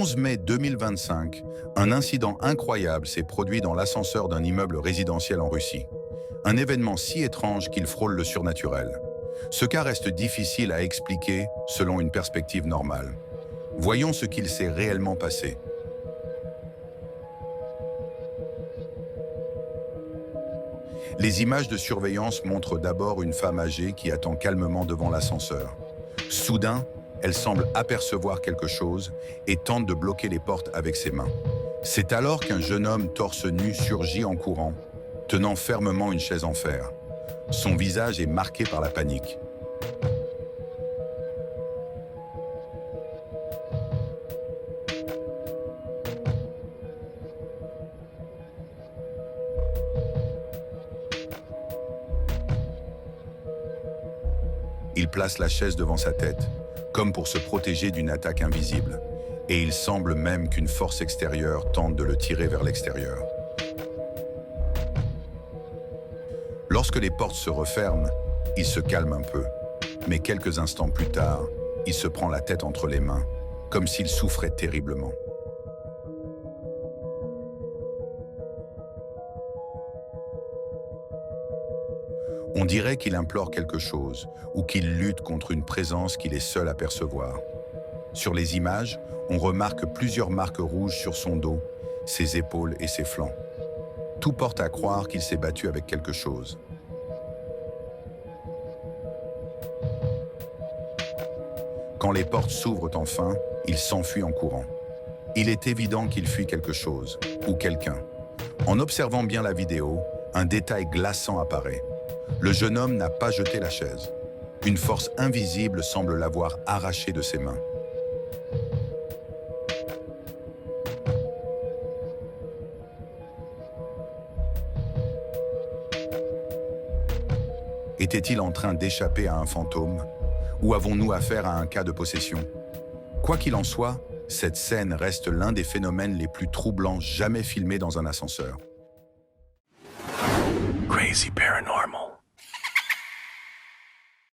11 mai 2025, un incident incroyable s'est produit dans l'ascenseur d'un immeuble résidentiel en Russie. Un événement si étrange qu'il frôle le surnaturel. Ce cas reste difficile à expliquer selon une perspective normale. Voyons ce qu'il s'est réellement passé. Les images de surveillance montrent d'abord une femme âgée qui attend calmement devant l'ascenseur. Soudain, elle semble apercevoir quelque chose et tente de bloquer les portes avec ses mains. C'est alors qu'un jeune homme torse nu surgit en courant, tenant fermement une chaise en fer. Son visage est marqué par la panique. Il place la chaise devant sa tête, comme pour se protéger d'une attaque invisible, et il semble même qu'une force extérieure tente de le tirer vers l'extérieur. Lorsque les portes se referment, il se calme un peu, mais quelques instants plus tard, il se prend la tête entre les mains, comme s'il souffrait terriblement. On dirait qu'il implore quelque chose ou qu'il lutte contre une présence qu'il est seul à percevoir. Sur les images, on remarque plusieurs marques rouges sur son dos, ses épaules et ses flancs. Tout porte à croire qu'il s'est battu avec quelque chose. Quand les portes s'ouvrent enfin, il s'enfuit en courant. Il est évident qu'il fuit quelque chose ou quelqu'un. En observant bien la vidéo, un détail glaçant apparaît. Le jeune homme n'a pas jeté la chaise. Une force invisible semble l'avoir arrachée de ses mains. Était-il en train d'échapper à un fantôme? Ou avons-nous affaire à un cas de possession? Quoi qu'il en soit, cette scène reste l'un des phénomènes les plus troublants jamais filmés dans un ascenseur. Crazy Paranormal.